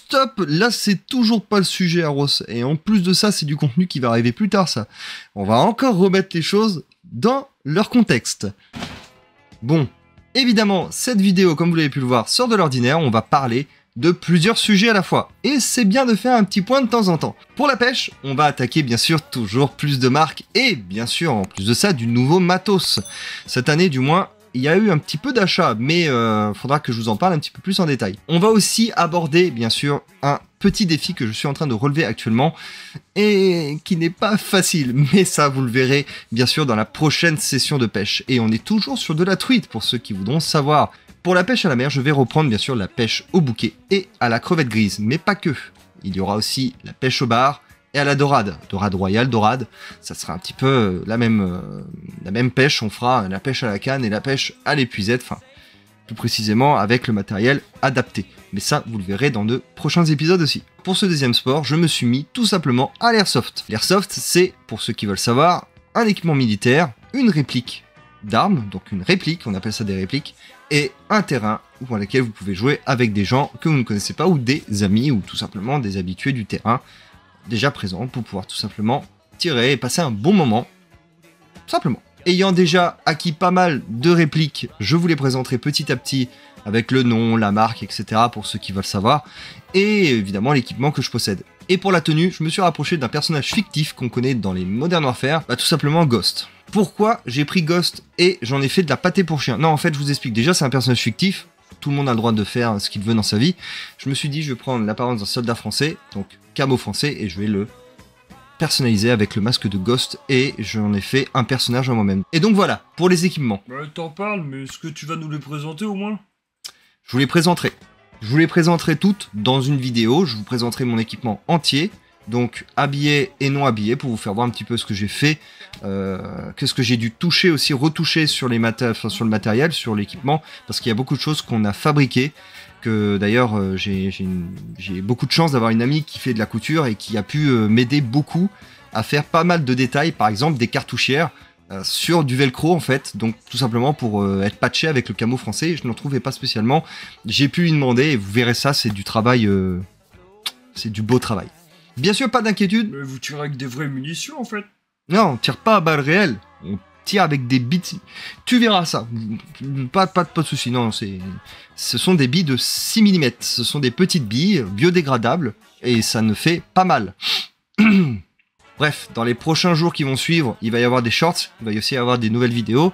stop, là c'est toujours pas le sujet Aros, et en plus de ça c'est du contenu qui va arriver plus tard ça. On va encore remettre les choses dans leur contexte. Bon, évidemment cette vidéo comme vous l'avez pu le voir sort de l'ordinaire, on va parler de plusieurs sujets à la fois, et c'est bien de faire un petit point de temps en temps. Pour la pêche, on va attaquer bien sûr toujours plus de marques, et bien sûr en plus de ça du nouveau matos. Cette année du moins, il y a eu un petit peu d'achats, mais faudra que je vous en parle un petit peu plus en détail. On va aussi aborder, bien sûr, un petit défi que je suis en train de relever actuellement, et qui n'est pas facile, mais ça, vous le verrez, bien sûr, dans la prochaine session de pêche. Et on est toujours sur de la truite, pour ceux qui voudront savoir. Pour la pêche à la mer, je vais reprendre, bien sûr, la pêche au bouquet et à la crevette grise, mais pas que. Il y aura aussi la pêche au bar, et à la dorade royale, dorade, ça sera un petit peu la même pêche, on fera la pêche à la canne et la pêche à l'épuisette, enfin, plus précisément avec le matériel adapté. Mais ça, vous le verrez dans de prochains épisodes aussi. Pour ce deuxième sport, je me suis mis tout simplement à l'airsoft. L'airsoft, c'est, pour ceux qui veulent savoir, un équipement militaire, une réplique d'armes, donc une réplique, on appelle ça des répliques, et un terrain dans lequel vous pouvez jouer avec des gens que vous ne connaissez pas, ou des amis, ou tout simplement des habitués du terrain, déjà présent pour pouvoir tout simplement tirer et passer un bon moment, simplement. Ayant déjà acquis pas mal de répliques, je vous les présenterai petit à petit avec le nom, la marque, etc. pour ceux qui veulent savoir, et évidemment l'équipement que je possède. Et pour la tenue, je me suis rapproché d'un personnage fictif qu'on connaît dans les Modern Warfare, tout simplement Ghost. Pourquoi j'ai pris Ghost et j'en ai fait de la pâtée pour chien? Non, en fait, je vous explique. Déjà, c'est un personnage fictif. Tout le monde a le droit de faire ce qu'il veut dans sa vie. Je me suis dit, je vais prendre l'apparence d'un soldat français, donc camo français, et je vais le personnaliser avec le masque de Ghost, et j'en ai fait un personnage à moi-même. Et donc voilà, pour les équipements. T'en parles, mais est-ce que tu vas nous les présenter au moins? Je vous les présenterai. Je vous les présenterai toutes dans une vidéo. Je vous présenterai mon équipement entier, donc habillé et non habillé, pour vous faire voir un petit peu ce que j'ai fait, qu'est-ce que j'ai dû toucher aussi, retoucher sur les sur le matériel, sur l'équipement, parce qu'il y a beaucoup de choses qu'on a fabriquées, que d'ailleurs j'ai beaucoup de chance d'avoir une amie qui fait de la couture et qui a pu m'aider beaucoup à faire pas mal de détails, par exemple des cartouchières sur du velcro en fait, donc tout simplement pour être patché avec le camo français. Je n'en trouvais pas spécialement, j'ai pu lui demander, et vous verrez ça, c'est du travail, c'est du beau travail. Bien sûr, pas d'inquiétude. Mais vous tirez avec des vraies munitions en fait. Non, on tire pas à balles réelles, on tire avec des billes. Tu verras ça, pas de soucis. Non, ce sont des billes de 6 mm, ce sont des petites billes biodégradables, et ça ne fait pas mal. Bref, dans les prochains jours qui vont suivre, il va y avoir des shorts, il va y aussi avoir des nouvelles vidéos.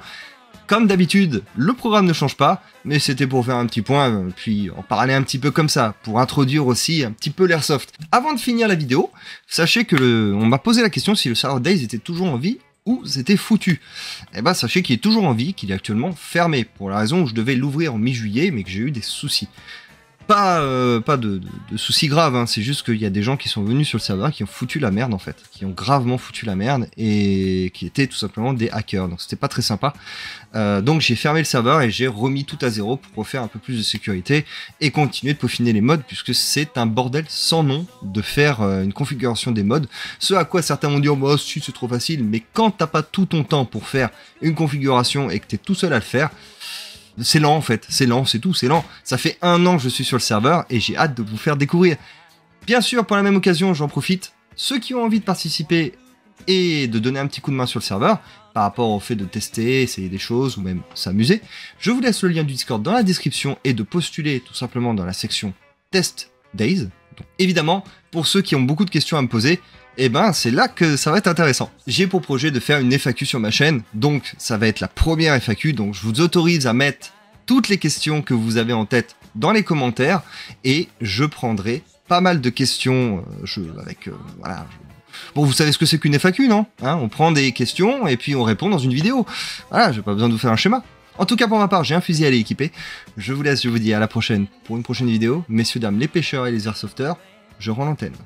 Comme d'habitude, le programme ne change pas, mais c'était pour faire un petit point, puis en parler un petit peu comme ça, pour introduire aussi un petit peu l'airsoft. Avant de finir la vidéo, sachez que on m'a posé la question si le serveur Days était toujours en vie ou c'était foutu. Eh ben sachez qu'il est toujours en vie, qu'il est actuellement fermé, pour la raison où je devais l'ouvrir en mi-juillet, mais que j'ai eu des soucis. Pas de soucis graves, hein. C'est juste qu'il y a des gens qui sont venus sur le serveur qui ont foutu la merde en fait, qui ont gravement foutu la merde, et qui étaient tout simplement des hackers, donc c'était pas très sympa. Donc j'ai fermé le serveur et j'ai remis tout à zéro pour refaire un peu plus de sécurité et continuer de peaufiner les mods, puisque c'est un bordel sans nom de faire une configuration des mods. Ce à quoi certains vont dire bah si c'est trop facile, mais quand t'as pas tout ton temps pour faire une configuration et que t'es tout seul à le faire, c'est lent en fait, c'est lent, c'est tout, c'est lent. Ça fait 1 an que je suis sur le serveur et j'ai hâte de vous faire découvrir. Bien sûr, pour la même occasion, j'en profite, ceux qui ont envie de participer et de donner un petit coup de main sur le serveur, par rapport au fait de tester, essayer des choses ou même s'amuser, je vous laisse le lien du Discord dans la description et de postuler tout simplement dans la section Test Days. Donc, évidemment, pour ceux qui ont beaucoup de questions à me poser, et ben c'est là que ça va être intéressant. J'ai pour projet de faire une FAQ sur ma chaîne, donc ça va être la première FAQ, donc je vous autorise à mettre toutes les questions que vous avez en tête dans les commentaires, et je prendrai pas mal de questions, voilà. Bon, vous savez ce que c'est qu'une FAQ, non hein? On prend des questions et puis on répond dans une vidéo. Voilà, j'ai pas besoin de vous faire un schéma. En tout cas, pour ma part, j'ai un fusil à aller équipé. Je vous laisse, je vous dis à la prochaine pour une prochaine vidéo. Messieurs, dames, les pêcheurs et les airsofters, je rends l'antenne.